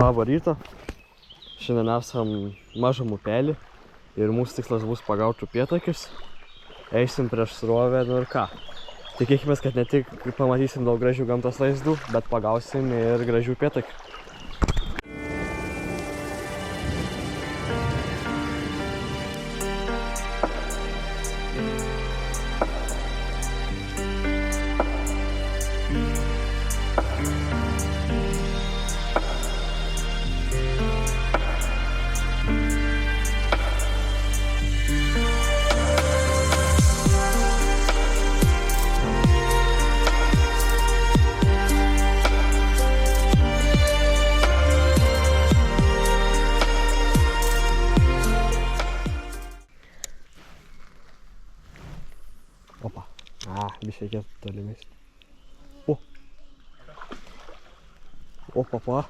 Labą rytą. Šiandien esam mažam upelį ir mūsų tikslas bus pagauti upėtakius. Eisim prieš srovę, nu ir ką. Tikėkime, kad ne tik pamatysim daug gražių gamtos vaizdų, bet pagausim ir gražių upėtakių. Opa. Biškai reikėtų tolimais. O. O, papa.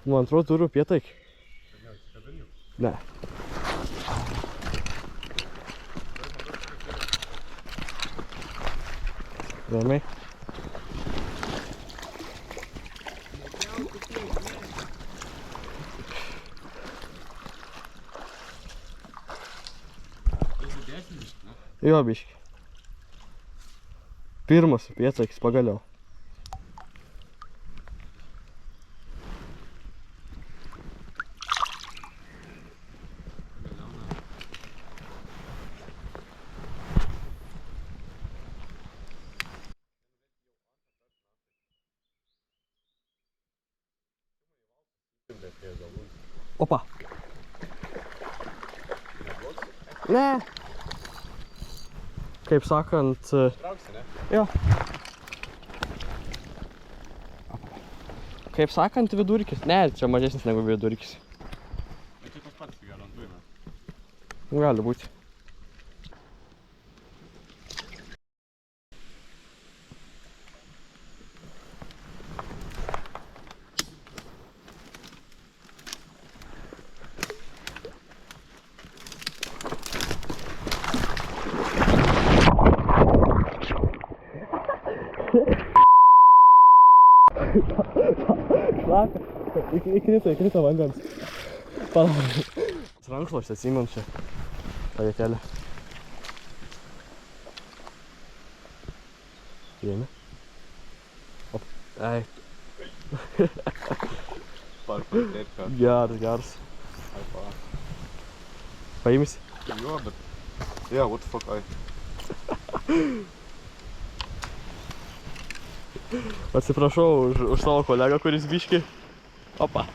Man atrodo, turiu upėtakį. Ne. Ramiai. Jo, biški. Pirmas upėtakis pagaliau. Opa. Ne. Kaip sakant... Trauksi, ne? Jo. Kaip sakant, vidurkis. Ne, čia mažesnis negu vidurkis. Bet čia tas pats garantuojame. Gali būti. Šlapia. Įkrito vandens. Palauk. Rankšluostį atsimam čia. Ta vietelė. Ėmė. Op. Ei. Geras. Paimsi? Jo, bet... Yeah, what the fuck, Atsiprašau už savo kolegą, kuris biški. Opa.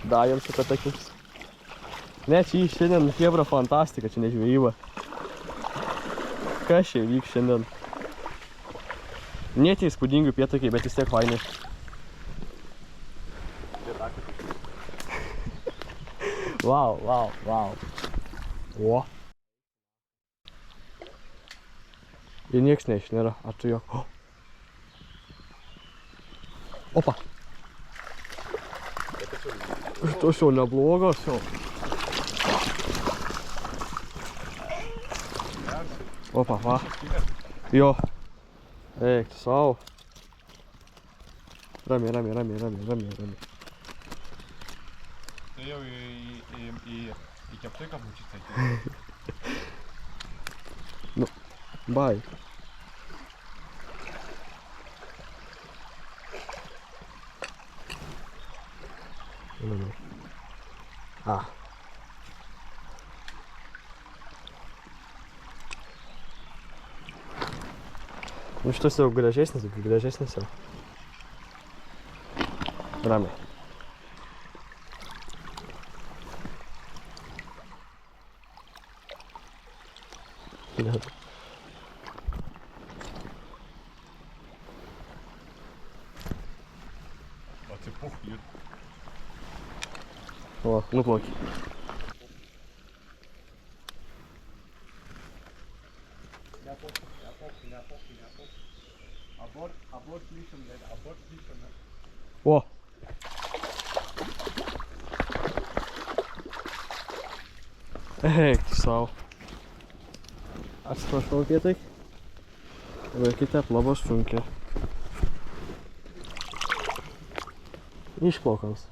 Da, jiems upėtakius. Ne, čia šiandien chebra fantastika, čia ne žvejyba. Kas čia vyks šiandien? Ne tie įspūdingi upėtakiai, bet vis tiek faini. Wow. O. Ir nieks neišnėra. Ar tu jo? Opa. Tas jau neblogas jau. Opa, va. Jo. Eik, tu savo. Ramiai. Tai jau į keptuką būčiau taikyti. Nu, bai. Nu šitas jau gražesnis jau. Ramiai. Atsipuch, jūt. O, nuplaukė. Abort lyšim, ne? O. Eik, tu savo. Atsiprašau upėtakiai. Vaikite, labas šunkė. Išplaukams.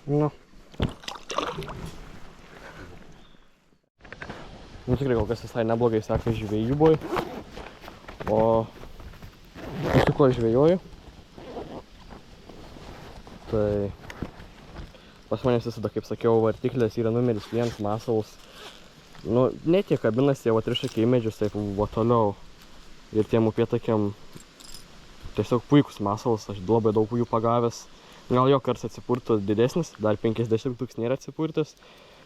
Nu. Nu tikrai kol kas visai neblogai seka žvejyboj. O aš su kuo žvejoju? Tai pas manęs visada, kaip sakiau, vartiklės yra numeris 1 masalas. Nu, ne tiek kabinasi, jau atrišakiai į medžius, taip buvo toliau. Ir tiem upėtakiam tiesiog puikus masalas, aš labai daug jų pagavęs. Gal jo kars atsipurtų didesnis, dar 50 tūks nėra atsipurtęs,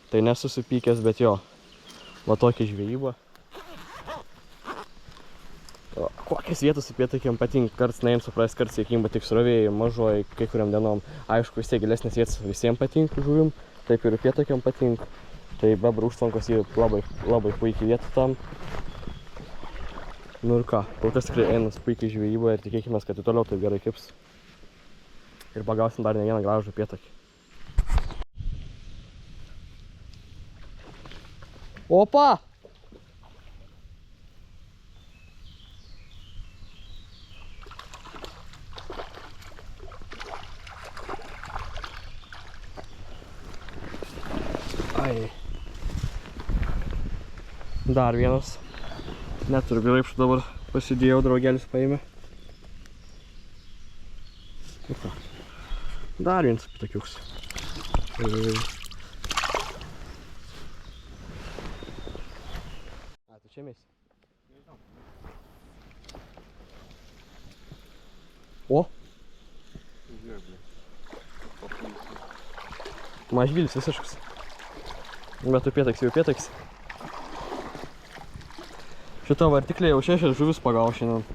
tai nesusipykęs, bet jo, va tokia žvejyba. O, kokias vietos upėtakiam patinka, karts neim suprast, karts jėkimba tik srovėjai, mažoj, kai kuriam dienom. Aišku, vis tiek gilesnės vietos visiems patinka žuvim, taip ir upėtakiam patinka. Tai bebrų užtvankos yra labai puikiai vieta tam. Nu ir ką, kol kas tikrai einas puikiai žvejyboje ir tikėkime, kad ir toliau taip gerai kips. Ir pagausim dar ne vieną gražų upėtakį. Opa! Ai. Dar vienas. Neturiu graipštų dabar pasidėjau, draugelis paėmė. Taip ką. Dar vienas upėtakiuks. A, tu čia mėsi? O! Mažvylis visiškas. Bet upėtakis jau upėtakis. Šitą vartiklį jau 6 žuvis pagavo šiandien.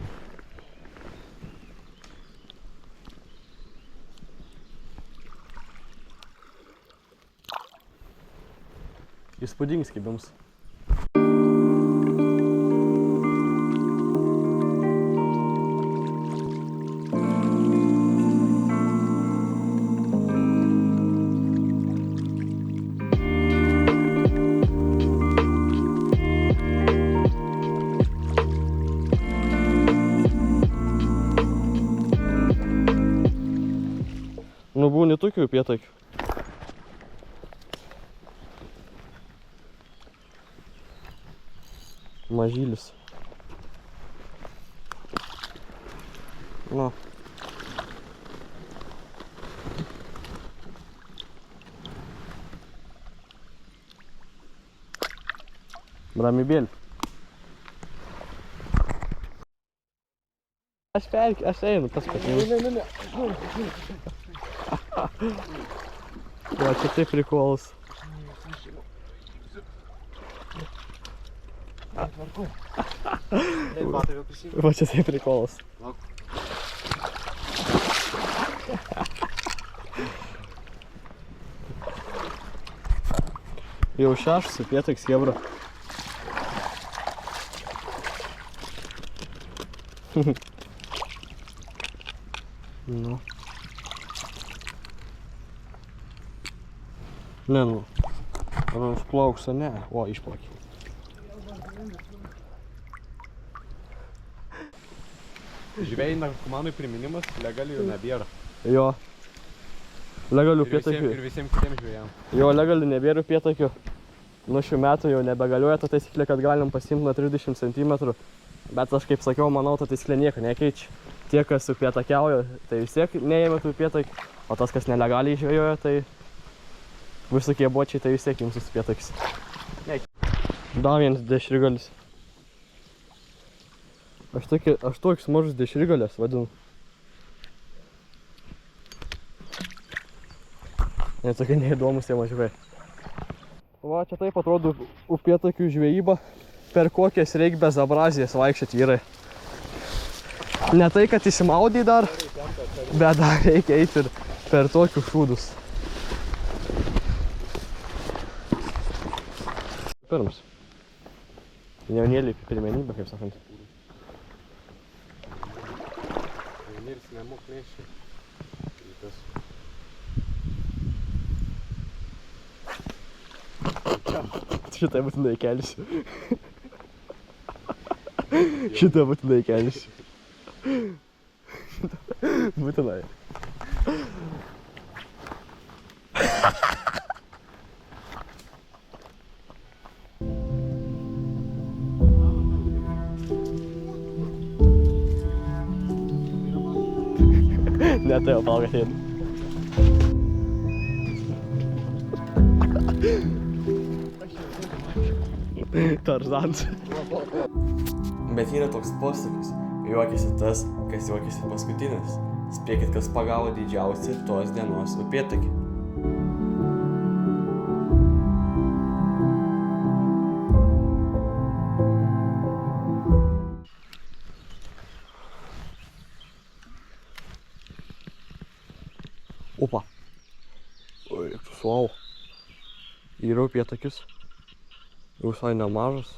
Įspūdingas kaip jums. Nu būni tokių upėtakių. Mažylis. Nu. Ramybėlį. Aš einu pas patį. Ne. Va, čia taip prikolas. Va, čia taip prikolas. Jau 6 upėtakis chebra. Nu. Ne, nu. Ar užplauks, ar ne? O, išplaukė. Žvejai narkomanui priminimas, legaliai jau nebėra. Jo. Legalių upėtakių. Ir visiems kitiems žvejams. Jo, legalių nebėra upėtakių. Nuo šių metų jau nebegalioja ta taisyklė, kad galim pasiimti nuo 30 cm. Bet aš kaip sakiau, manau, ta taisyklė nieko nekeičia. Tie, kas upėtakiauja, tai vis tiek neėmė tų upėtakių. O tas, kas nelegaliai žvejoja, tai visokie bočiai, tai vis tiek jums upėtakis. Dar vienas dešrigalis. Aš tokius mažus dešrigalės vadinu. Ne tokie neįdomus tie mažvai. Va, čia taip atrodo upėtakių žvejyba, per kokias reikia bezabrazijas vaikščioti vyrai. Ne tai, kad įsimaudai dar, bet dar reikia eiti ir per tokius šūdus. Pirmas. Jaunėlį pirmenybę, kaip sakant. Nirs nemok nešia. Šitą būtinai kelsiu. Šitą būtinai kelsiu. Būtinai. Ne, tai jau palgas eina. Tarzans. Bet yra toks posakis, juokiasi tas, kas juokiasi paskutinis. Spėkit, kas pagavo didžiausią tos dienos upėtakį. Opa. Oi, tu suau. Yra upėtakis. Visai nemažas.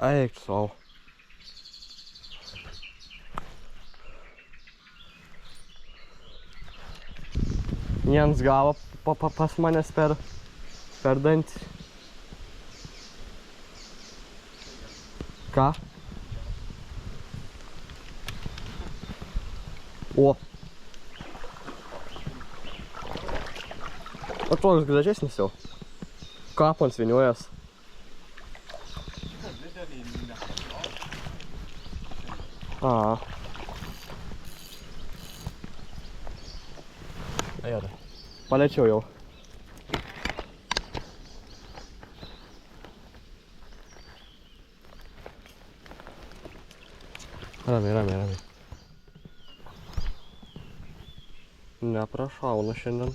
Eik tu suau. Jens gavo pas manęs per dantį. Ką? O. Atrodo gražesnis jau. Kapons viniuojas. A. Gerai. Paliečiau jau. Ramiai. Neprašauna šiandien.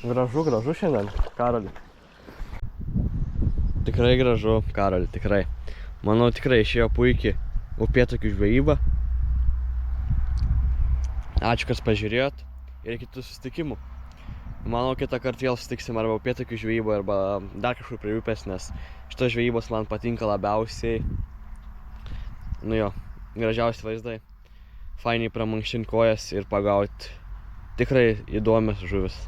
Gražu šiandien, Karoli. Tikrai gražu, Karoli, tikrai. Manau, tikrai išėjo puikiai upėtakių žvejyba. Ačiū, kas pažiūrėjot ir iki kitų susitikimų. Manau, kitą kartą vėl susitiksim arba upėtakių žvejyboje, arba dar kažkur prie upės, nes šitos žvejybos man patinka labiausiai. Nu jo, gražiausi vaizdai. Fainiai pramankštint kojas ir pagauti tikrai įdomias žuvis.